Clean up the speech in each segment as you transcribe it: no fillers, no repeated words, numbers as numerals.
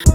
Hello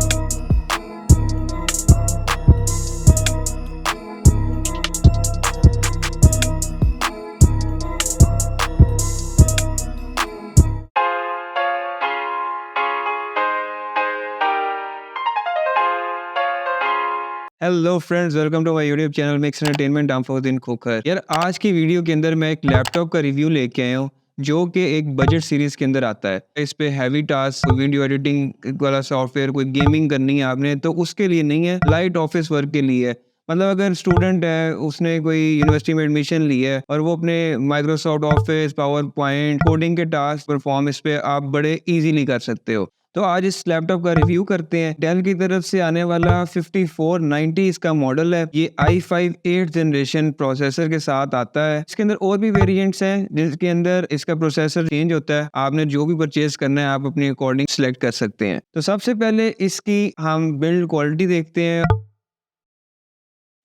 friends, welcome to my YouTube channel mix entertainment. I am Faujin Khokhar. यार, आज की video के अंदर मैं एक लैपटॉप का रिव्यू लेके आया हूँ जो कि एक बजट सीरीज के अंदर आता है। इस पे हैवी टास्क, वीडियो एडिटिंग वाला सॉफ्टवेयर, कोई गेमिंग करनी है आपने तो उसके लिए नहीं है, लाइट ऑफिस वर्क के लिए है। मतलब अगर स्टूडेंट है, उसने कोई यूनिवर्सिटी में एडमिशन लिया है और वो अपने Microsoft office, power point, coding के टास्क परफॉर्म इस पे आप बड़े इजीली कर सकते हो। तो आज इस लैपटॉप का रिव्यू करते हैं। डेल की तरफ से आने वाला 5490 इसका मॉडल है। ये i5 8th जनरेशन प्रोसेसर के साथ आता है। इसके अंदर और भी वेरिएंट्स हैं जिसके अंदर इसका प्रोसेसर चेंज होता है। आपने जो भी परचेज करना है आप अपने अकॉर्डिंग सिलेक्ट कर सकते हैं। तो सबसे पहले इसकी हम बिल्ड क्वालिटी देखते हैं।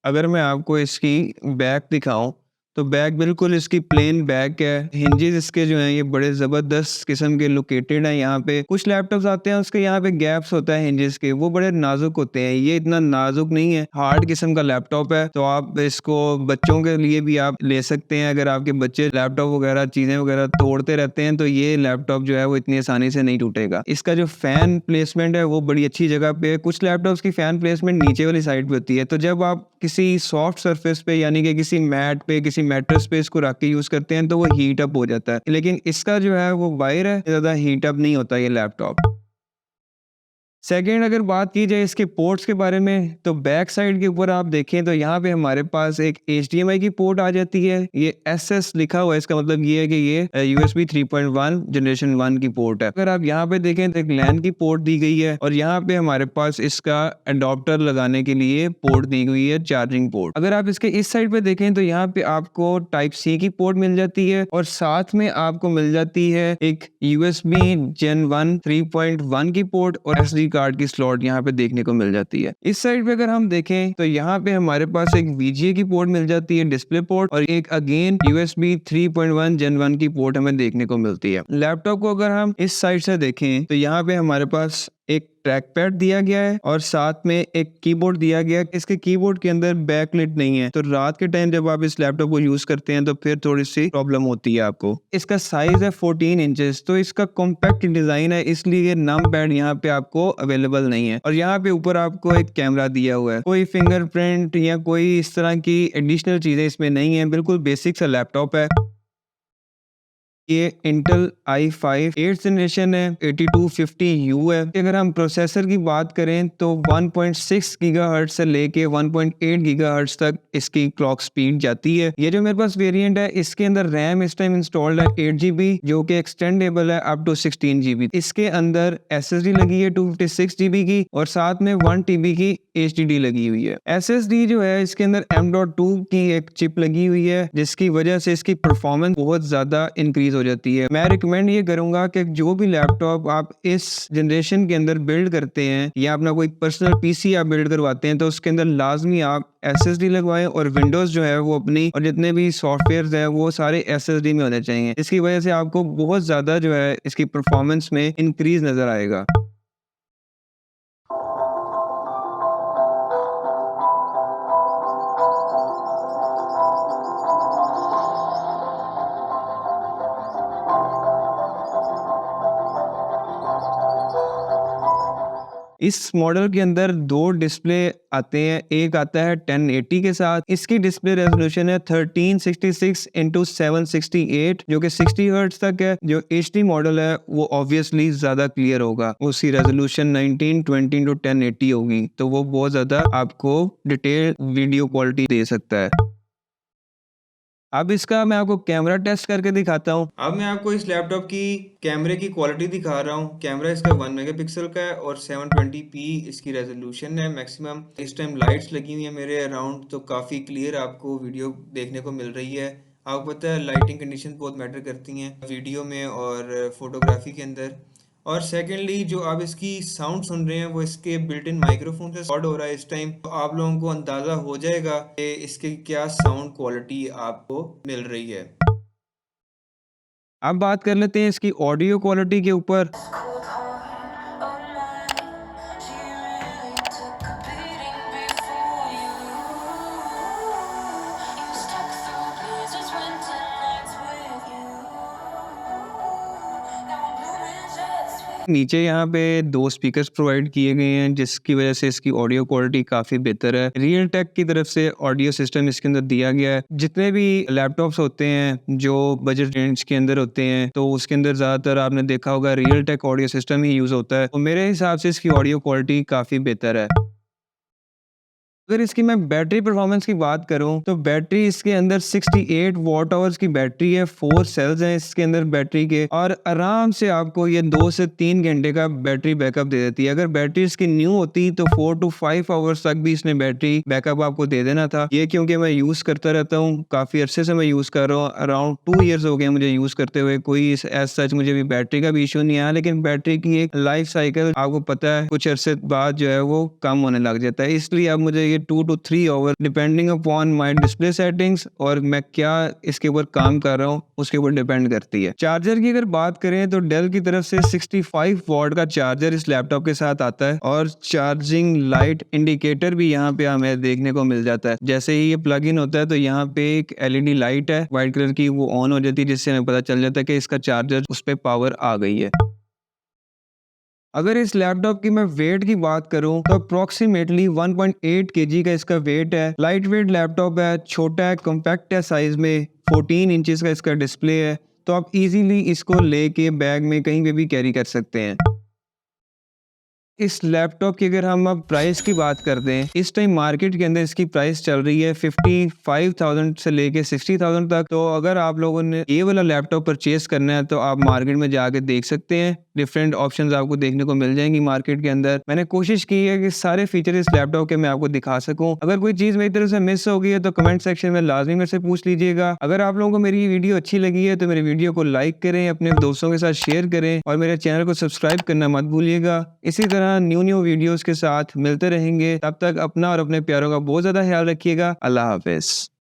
अगर मैं आपको इसकी बैक दिखाऊं तो बैक बिल्कुल इसकी प्लेन बैक है। हिंजेस इसके जो हैं ये बड़े ज़बरदस्त किस्म के लोकेटेड हैं। यहाँ पे कुछ लैपटॉप्स आते हैं उसके यहाँ पे गैप्स होता है हिंजेस के, वो बड़े नाजुक होते हैं। ये इतना नाजुक नहीं है, हार्ड किस्म का लैपटॉप है। तो आप इसको बच्चों के लिए भी आप ले सकते हैं। अगर आपके बच्चे लैपटॉप वगैरह चीज़ें वगैरह तोड़ते रहते हैं तो ये लैपटॉप जो है वो इतनी आसानी से नहीं टूटेगा। इसका जो फैन प्लेसमेंट है वो बड़ी अच्छी जगह पे है। कुछ लैपटॉप्स की फैन प्लेसमेंट नीचे वाली साइड पे होती है, तो जब आप किसी सॉफ्ट सरफेस पे यानी कि किसी मैट पे, किसी मैट्रेस पे इसको रख के यूज करते हैं तो वो हीट अप हो जाता है। लेकिन इसका जो है वो वायर है, ज्यादा हीट अप नहीं होता ये लैपटॉप। सेकेंड, अगर बात की जाए इसके पोर्ट्स के बारे में तो बैक साइड के ऊपर आप देखें तो यहाँ पे हमारे पास एक HDMI की पोर्ट आ जाती है। ये SS लिखा हुआ है, इसका मतलब ये है कि ये USB 3.1 जनरेशन 1 की पोर्ट है। अगर आप यहाँ पे देखें तो एक LAN की पोर्ट दी गई है और यहाँ पे हमारे पास इसका अडॉप्टर लगाने के लिए पोर्ट दी हुई है, चार्जिंग पोर्ट। अगर आप इसके इस साइड पे देखें तो यहाँ पे आपको Type-C की पोर्ट मिल जाती है और साथ में आपको मिल जाती है एक USB Gen 1 3.1 की पोर्ट और SD कार्ड की स्लॉट यहाँ पे देखने को मिल जाती है। इस साइड पे अगर हम देखें तो यहाँ पे हमारे पास एक VGA की पोर्ट मिल जाती है, डिस्प्ले पोर्ट, और एक अगेन USB 3.1 Gen 1 की पोर्ट हमें देखने को मिलती है। लैपटॉप को अगर हम इस साइड से देखें तो यहाँ पे हमारे पास एक ट्रैक पैड दिया गया है और साथ में एक कीबोर्ड दिया गया है। इसके कीबोर्ड के अंदर बैकलाइट नहीं है, तो रात के टाइम जब आप इस लैपटॉप को यूज करते हैं तो फिर थोड़ी सी प्रॉब्लम होती है आपको। इसका साइज है 14 इंचेस, तो इसका कॉम्पैक्ट डिजाइन है, इसलिए नम पैड यहाँ पे आपको अवेलेबल नहीं है। और यहाँ पे ऊपर आपको एक कैमरा दिया हुआ है। कोई फिंगरप्रिंट या कोई इस तरह की एडिशनल चीजें इसमें नहीं है, बिल्कुल बेसिक सा लैपटॉप है। ये इंटेल i5 8th जनरेशन है, 8250U है। अगर हम प्रोसेसर की बात करें तो 1.6 गीगाहर्ट्ज से लेके 1.8 गीगाहर्ट्ज तक इसकी क्लॉक स्पीड जाती है। ये जो मेरे पास वेरिएंट है इसके अंदर रैम इस टाइम इंस्टॉल्ड है 8 GB, जो कि एक्सटेंडेबल है अप टू 16 GB। इसके अंदर SSD लगी है 256 GB की और साथ में 1 TB की HDD लगी हुई है। SSD जो है इसके अंदर M.2 की एक चिप लगी हुई है जिसकी वजह से इसकी परफॉर्मेंस बहुत ज्यादा इंक्रीज हो जाती है। मैं रिकमेंड ये करूंगा कि जो भी लैपटॉप आप इस जनरेशन के अंदर बिल्ड करते हैं या अपना कोई पर्सनल PC आप बिल्ड करवाते हैं तो उसके अंदर लाजमी आप SSD लगवाएं और विंडोज जो है वो अपनी और जितने भी सॉफ्टवेयर है वो सारे SSD में होने चाहिए। इसकी वजह से आपको बहुत ज्यादा जो है इसकी परफॉर्मेंस में इंक्रीज नजर आएगा। इस मॉडल के अंदर दो डिस्प्ले आते हैं। एक आता है 1080 के साथ, इसकी डिस्प्ले रेजोल्यूशन है 1366 इंटू 768 जो कि 60 हर्ट्ज तक है। जो HD मॉडल है वो ऑब्वियसली ज्यादा क्लियर होगा, उसकी रेजोल्यूशन 1920 इंटू 1080 होगी, तो वो बहुत ज्यादा आपको डिटेल वीडियो क्वालिटी दे सकता है। अब इसका मैं आपको कैमरा टेस्ट करके दिखाता हूँ। अब मैं आपको इस लैपटॉप की कैमरे की क्वालिटी दिखा रहा हूँ। कैमरा इसका 1 मेगापिक्सल का है और 720p इसकी रेजोल्यूशन है मैक्सिमम। इस टाइम लाइट्स लगी हुई है मेरे अराउंड, तो काफ़ी क्लियर आपको वीडियो देखने को मिल रही है। आपको पता है लाइटिंग कंडीशन बहुत मैटर करती हैं वीडियो में और फोटोग्राफी के अंदर। और सेकेंडली जो आप इसकी साउंड सुन रहे हैं वो इसके बिल्ट इन माइक्रोफोन से रिकॉर्ड हो रहा है इस टाइम, तो आप लोगों को अंदाज़ा हो जाएगा कि इसकी क्या साउंड क्वालिटी आपको मिल रही है। अब बात कर लेते हैं इसकी ऑडियो क्वालिटी के ऊपर। नीचे यहाँ पे 2 स्पीकर्स प्रोवाइड किए गए हैं जिसकी वजह से इसकी ऑडियो क्वालिटी काफ़ी बेहतर है। रियल टेक की तरफ से ऑडियो सिस्टम इसके अंदर दिया गया है। जितने भी लैपटॉप्स होते हैं जो बजट रेंज के अंदर होते हैं तो उसके अंदर ज़्यादातर आपने देखा होगा रियल टेक ऑडियो सिस्टम ही यूज़ होता है। तो मेरे हिसाब से इसकी ऑडियो क्वालिटी काफ़ी बेहतर है। अगर इसकी मैं बैटरी परफॉर्मेंस की बात करूं तो बैटरी इसके अंदर 68 वॉट आवर्स की बैटरी है। 4 सेल्स हैं इसके अंदर बैटरी के और आराम से आपको ये 2 से 3 घंटे का बैटरी बैकअप दे देती है। अगर बैटरी इसकी न्यू होती तो 4 to 5 आवर्स तक भी इसने बैटरी बैकअप आपको दे देना था। ये क्योंकि मैं यूज़ करता रहता हूँ, काफ़ी अरसे से मैं यूज़ कर रहा हूँ, अराउंड 2 ईयर्स हो गए मुझे यूज़ करते हुए। कोई एज सच मुझे भी बैटरी का भी इशू नहीं आया, लेकिन बैटरी की एक लाइफ साइकिल आपको पता है कुछ अरसे बाद जो है वो कम होने लग जाता है। इसलिए अब मुझे ये 2 to 3 hour depending upon my display settings और मैं क्या इसके ऊपर काम कर रहा हूँ उसके ऊपर डिपेंड करती है। चार्जर की अगर बात करें तो डेल की तरफ से 65 वॉट का चार्जर इस लैपटॉप के साथ आता है और चार्जिंग लाइट इंडिकेटर भी यहाँ पे हमें देखने को मिल जाता है। जैसे ही ये प्लग इन होता है तो यहाँ पे एक एलईडी लाइट है व्हाइट कलर की, वो ऑन हो जाती है जिससे हमें पता चल जाता है कि इसका चार्जर उस पर पावर आ गई है। अगर इस लैपटॉप की मैं वेट की बात करूं तो अप्रोक्सीमेटली 1.8 केजी का इसका वेट है। लाइट वेट लैपटॉप है, छोटा है, कॉम्पैक्ट है साइज में, 14 इंचेस का इसका डिस्प्ले है, तो आप इजीली इसको लेके बैग में कहीं पे भी कैरी कर सकते हैं। इस लैपटॉप की अगर हम अब प्राइस की बात करते हैं, इस टाइम मार्केट के अंदर इसकी प्राइस चल रही है 55,000 से लेके 60,000 तक। तो अगर आप लोगों ने ये वाला लैपटॉप परचेस करना है तो आप मार्केट में जाके देख सकते हैं। डिफरेंट ऑप्शंस आपको देखने को मिल जाएंगी मार्केट के अंदर। मैंने कोशिश की है कि सारे फीचर इस लैपटॉप के मैं आपको दिखा सकूं। अगर कोई चीज़ मेरी तरफ से मिस हो गई है तो कमेंट सेक्शन में लाजमी मेरे से पूछ लीजिएगा। अगर आप लोगों को मेरी वीडियो अच्छी लगी है तो मेरे वीडियो को लाइक करें, अपने दोस्तों के साथ शेयर करें और मेरे चैनल को सब्सक्राइब करना मत भूलिएगा। इसी तरह न्यू वीडियोस के साथ मिलते रहेंगे। तब तक अपना और अपने प्यारों का बहुत ज़्यादा ख्याल रखिएगा। अल्लाह हाफिज़।